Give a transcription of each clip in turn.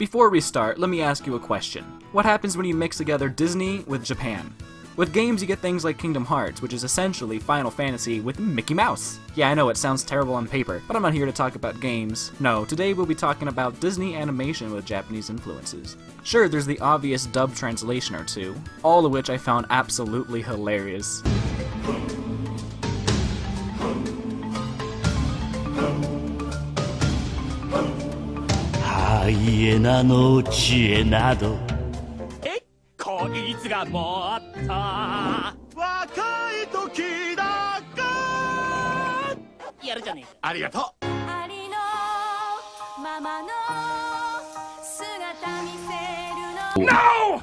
Before we start, let me ask you a question. What happens when you mix together Disney with Japan? With games, you get things like Kingdom Hearts, which is essentially Final Fantasy with Mickey Mouse. Yeah, I know it sounds terrible on paper, but I'm not here to talk about games. No, today we'll be talking about Disney animation with Japanese influences. Sure, there's the obvious dub translation or two, all of which I found absolutely hilarious. Hyena no chie nado. こいつがもっと若い時だかやるじゃねえかありがとうありのままの姿見せるの No!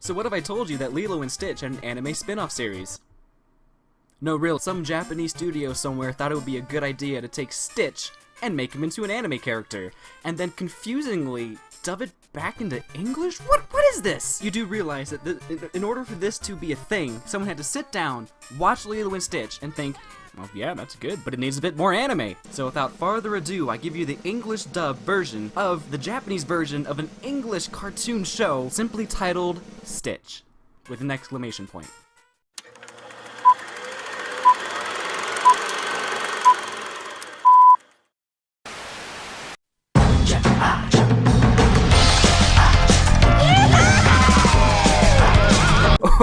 So what if I told you that Lilo and Stitch had an anime spin-off series? No, real, some Japanese studio somewhere thought it would be a good idea to take Stitch and make him into an anime character, and then confusingly dub it back into English? What is this? You do realize that in order for this to be a thing, someone had to sit down, watch Lilo and Stitch, and think, well, yeah, that's good, but it needs a bit more anime. So without further ado, I give you the English dub version of the Japanese version of an English cartoon show simply titled Stitch, with an exclamation point.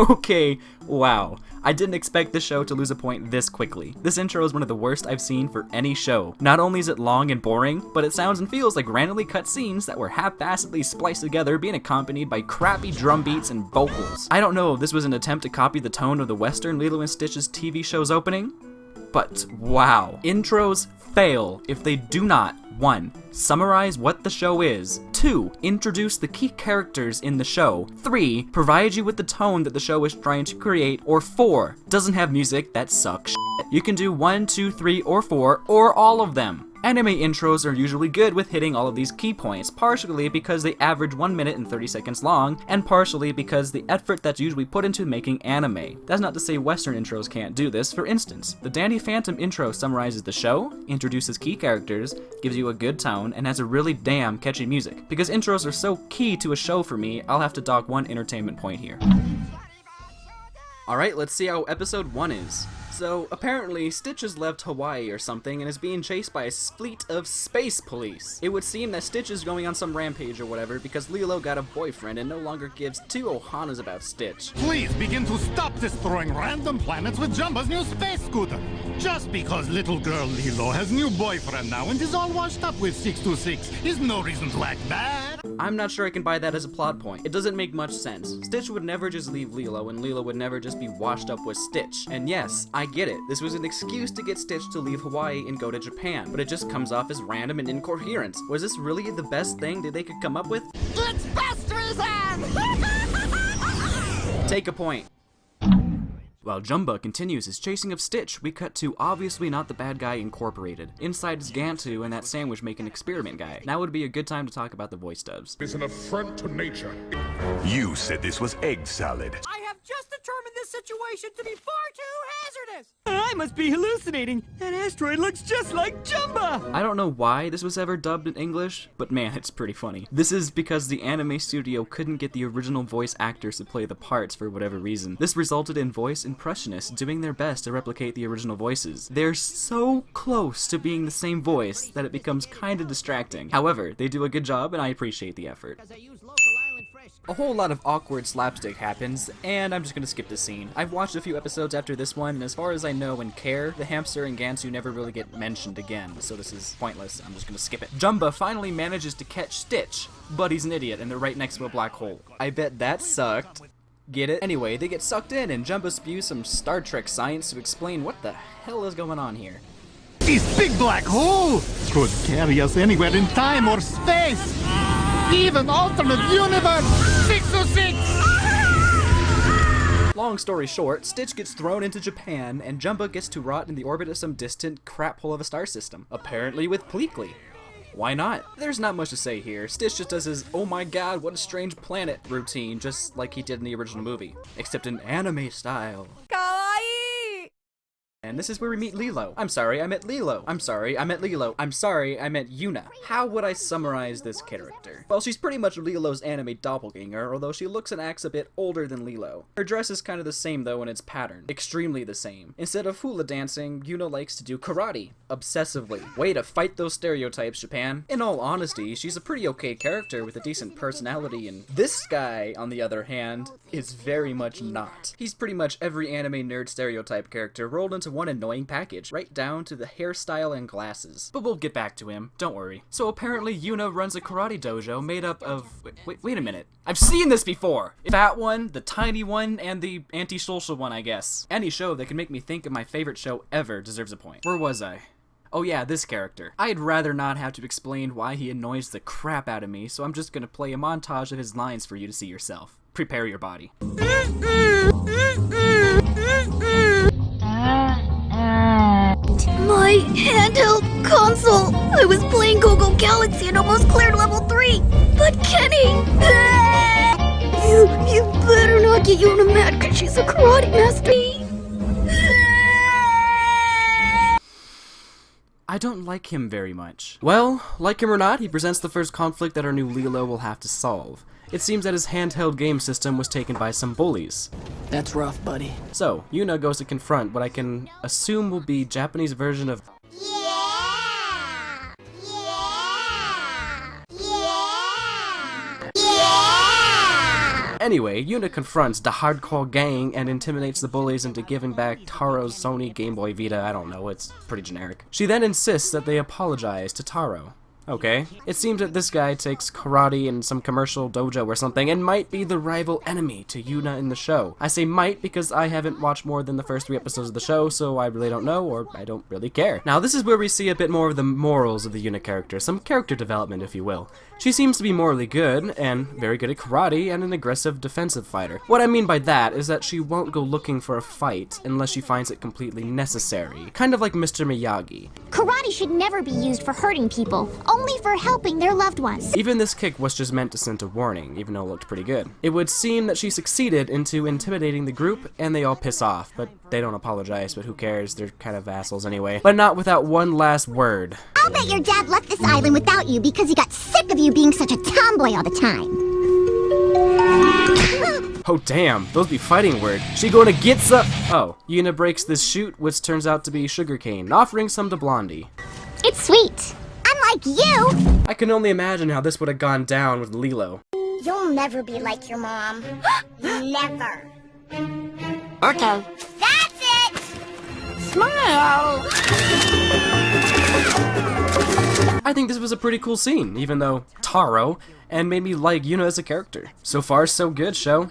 Okay, wow. I didn't expect this show to lose a point this quickly. This intro is one of the worst I've seen for any show. Not only is it long and boring, but it sounds and feels like randomly cut scenes that were half-assedly spliced together, being accompanied by crappy drum beats and vocals. I don't know if this was an attempt to copy the tone of the Western Lilo and Stitch's TV show's opening, but wow. Intros fail if they do not 1. Summarize what the show is. 2. Introduce the key characters in the show. 3. Provide you with the tone that the show is trying to create. Or 4. Doesn't have music that sucks shit. You can do 1, 2, 3, or 4, or all of them. Anime intros are usually good with hitting all of these key points, partially because they average 1 minute and 30 seconds long, and partially because the effort that's usually put into making anime. That's not to say Western intros can't do this. For instance, the Danny Phantom intro summarizes the show, introduces key characters, gives you a good tone, and has a really damn catchy music. Because intros are so key to a show for me, I'll have to dock 1 entertainment point here. Alright, let's see how episode 1 is. So, apparently, Stitch has left Hawaii or something and is being chased by a fleet of space police. It would seem that Stitch is going on some rampage or whatever because Lilo got a boyfriend and no longer gives 2 ohanas about Stitch. Please begin to stop destroying random planets with Jumba's new space scooter. Just because little girl Lilo has new boyfriend now and is all washed up with 626 is no reason to act bad. I'm not sure I can buy that as a plot point. It doesn't make much sense. Stitch would never just leave Lilo and Lilo would never just be washed up with Stitch. And yes, I get it. This was an excuse to get Stitch to leave Hawaii and go to Japan, but it just comes off as random and incoherent. Was this really the best thing that they could come up with? It's best reason! Take a point. While Jumba continues his chasing of Stitch, we cut to obviously not the bad guy incorporated. Inside is Gantu and that sandwich making experiment guy. Now would be a good time to talk about the voice dubs. It's an affront to nature. You said this was egg salad. I have just determined this situation to be far too hazardous. I must be hallucinating. That asteroid looks just like Jumba. I don't know why this was ever dubbed in English, but man, it's pretty funny. This is because the anime studio couldn't get the original voice actors to play the parts for whatever reason. This resulted in voice impressionists doing their best to replicate the original voices. They're so close to being the same voice that it becomes kinda distracting. However, they do a good job and I appreciate the effort. A whole lot of awkward slapstick happens, and I'm just gonna skip this scene. I've watched a few episodes after this one, and as far as I know and care, the hamster and Gansu never really get mentioned again, so this is pointless. I'm just gonna skip it. Jumba finally manages to catch Stitch, but he's an idiot and they're right next to a black hole. I bet that sucked. Get it? Anyway, they get sucked in and Jumba spews some Star Trek science to explain what the hell is going on here. This big black hole could carry us anywhere in time or space. Even alternate universe 606! Long story short, Stitch gets thrown into Japan, and Jumba gets to rot in the orbit of some distant crap hole of a star system, apparently with Pleakley. Why not? There's not much to say here. Stitch just does his "oh my god, what a strange planet" routine, just like he did in the original movie, except in anime style. Kawaii! And this is where we meet Lilo. I'm sorry, I meant Lilo. I'm sorry, I meant Lilo. I'm sorry, I meant Yuna. How would I summarize this character? Well, she's pretty much Lilo's anime doppelganger, although she looks and acts a bit older than Lilo. Her dress is kind of the same though in its pattern. Extremely the same. Instead of hula dancing, Yuna likes to do karate. Obsessively. Way to fight those stereotypes, Japan. In all honesty, she's a pretty okay character with a decent personality, and this guy, on the other hand, is very much not. He's pretty much every anime nerd stereotype character rolled into one annoying package, right down to the hairstyle and glasses. But we'll get back to him, don't worry. So apparently Yuna runs a karate dojo made up of... Wait a minute. I've seen this before! The fat one, the tiny one, and the anti-social one, I guess. Any show that can make me think of my favorite show ever deserves a point. Where was I? Oh yeah, this character. I'd rather not have to explain why he annoys the crap out of me, so I'm just gonna play a montage of his lines for you to see yourself. Prepare your body. My handheld console! I was playing Google Galaxy and almost cleared level 3! But Kenny! You better not get Yuna mad because she's a karate master! I don't like him very much. Well, like him or not, he presents the first conflict that our new Lilo will have to solve. It seems that his handheld game system was taken by some bullies. That's rough, buddy. So, Yuna goes to confront what I can assume will be Japanese version of Anyway, Yuna confronts the hardcore gang and intimidates the bullies into giving back Taro's Sony Game Boy Vita. I don't know, it's pretty generic. She then insists that they apologize to Taro. Okay. It seems that this guy takes karate in some commercial dojo or something and might be the rival enemy to Yuna in the show. I say might because I haven't watched more than the first 3 episodes of the show, so I really don't know, or I don't really care. Now this is where we see a bit more of the morals of the Yuna character, some character development if you will. She seems to be morally good, and very good at karate, and an aggressive defensive fighter. What I mean by that is that she won't go looking for a fight unless she finds it completely necessary. Kind of like Mr. Miyagi. Karate should never be used for hurting people, only for helping their loved ones. Even this kick was just meant to send a warning, even though it looked pretty good. It would seem that she succeeded into intimidating the group, and they all piss off, but they don't apologize, but who cares, they're kind of assholes anyway. But not without one last word. I'll bet your dad left this island without you because he got sick of you being such a tomboy all the time. Oh damn, those be fighting words. She gonna get some— Oh, Yuna breaks this chute, which turns out to be sugarcane, offering some to Blondie. It's sweet. Unlike you. I can only imagine how this would have gone down with Lilo. You'll never be like your mom. Never. Okay. That's it! Smile! I think this was a pretty cool scene, even though Taro, and made me like Yuna as a character. So far, so good, show.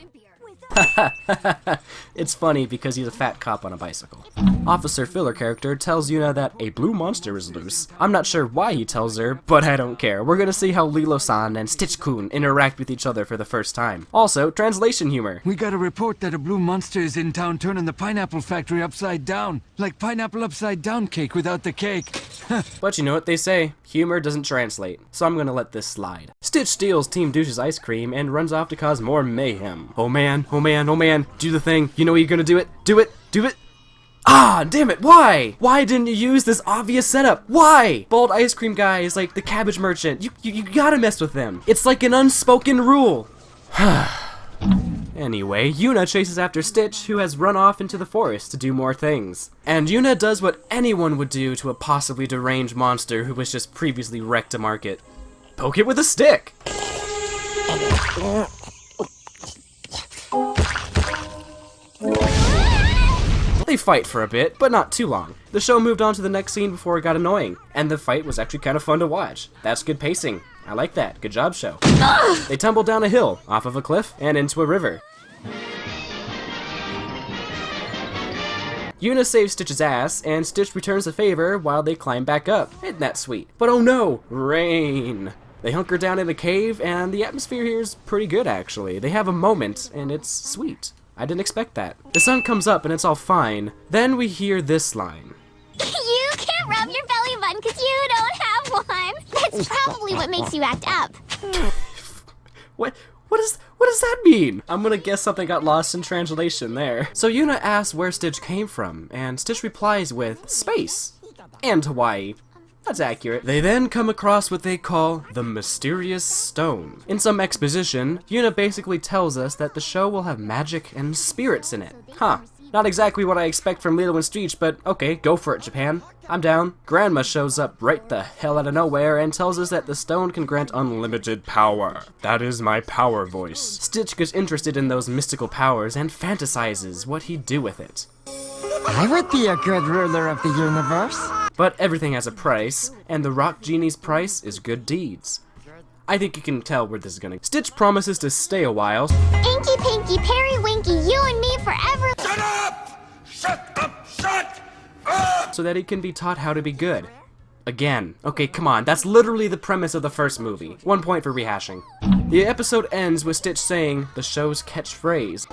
It's funny because he's a fat cop on a bicycle. Officer Filler character tells Yuna that a blue monster is loose. I'm not sure why he tells her, but I don't care. We're gonna see how Lilo-san and Stitch-kun interact with each other for the first time. Also, translation humor. We got a report that a blue monster is in town turning the pineapple factory upside down. Like pineapple upside down cake without the cake. But you know what they say, humor doesn't translate, so I'm gonna let this slide. Stitch steals Team Douche's ice cream and runs off to cause more mayhem. Oh man, oh man, oh man, do the thing. You know you're gonna do it. Do it, do it. Ah, damn it, why? Why didn't you use this obvious setup? Why? Bald ice cream guy is like the cabbage merchant. You gotta mess with them. It's like an unspoken rule. Anyway, Yuna chases after Stitch, who has run off into the forest to do more things. And Yuna does what anyone would do to a possibly deranged monster who was just previously wrecked a market. Poke it with a stick! They fight for a bit, but not too long. The show moved on to the next scene before it got annoying, and the fight was actually kind of fun to watch. That's good pacing. I like that. Good job, show. They tumble down a hill, off of a cliff, and into a river. Yuna saves Stitch's ass, and Stitch returns the favor while they climb back up. Isn't that sweet? But oh no! Rain! They hunker down in a cave, and the atmosphere here is pretty good, actually. They have a moment, and it's sweet. I didn't expect that. The sun comes up, and it's all fine. Then we hear this line. You can't rub your belly button because you don't have one. That's probably what makes you act up. What What does that mean? I'm gonna guess something got lost in translation there. So Yuna asks where Stitch came from, and Stitch replies with space and Hawaii. That's accurate. They then come across what they call the mysterious stone. In some exposition, Yuna basically tells us that the show will have magic and spirits in it. Huh. Not exactly what I expect from Lilo and Stitch, but okay, go for it, Japan. I'm down. Grandma shows up right the hell out of nowhere and tells us that the stone can grant unlimited power. That is my power voice. Stitch gets interested in those mystical powers and fantasizes what he'd do with it. I would be a good ruler of the universe. But everything has a price, and the Rock Genie's price is good deeds. I think you can tell where this is going. Stitch promises to stay a while. Inky Pinky, Perry Winky, you and me forever. Shut up! Shut up! Shut up! So that he can be taught how to be good. Again. Okay, come on. That's literally the premise of the first movie. 1 point for rehashing. The episode ends with Stitch saying the show's catchphrase,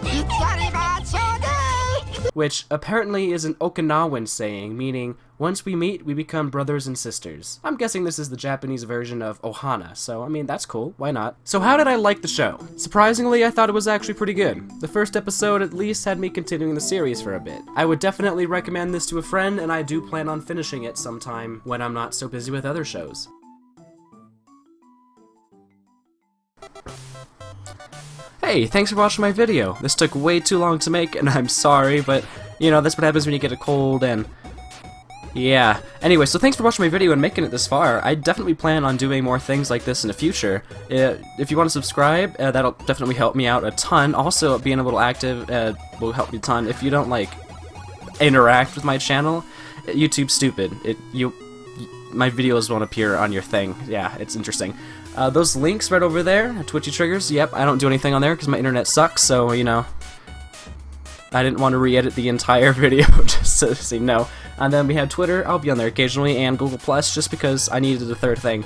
which apparently is an Okinawan saying, meaning, once we meet, we become brothers and sisters. I'm guessing this is the Japanese version of Ohana, so I mean, that's cool, why not? So how did I like the show? Surprisingly, I thought it was actually pretty good. The first episode at least had me continuing the series for a bit. I would definitely recommend this to a friend, and I do plan on finishing it sometime when I'm not so busy with other shows. Hey, thanks for watching my video. This took way too long to make, and I'm sorry, but, you know, that's what happens when you get a cold, and yeah. Anyway, so thanks for watching my video and making it this far. I definitely plan on doing more things like this in the future. If you want to subscribe, that'll definitely help me out a ton. Also, being a little active will help me a ton. If you don't, like, interact with my channel, YouTube's stupid. My videos won't appear on your thing. Yeah, it's interesting. Those links right over there, Twitchy triggers, yep, I don't do anything on there because my internet sucks, so, you know, I didn't want to re-edit the entire video just to say no. And then we have Twitter, I'll be on there occasionally, and Google Plus, just because I needed a third thing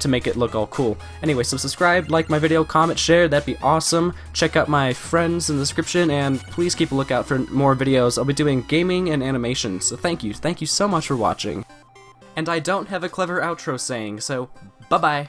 to make it look all cool. Anyway, so subscribe, like my video, comment, share, that'd be awesome. Check out my friends in the description, and please keep a lookout for more videos. I'll be doing gaming and animation, so thank you so much for watching. And I don't have a clever outro saying, so bye-bye.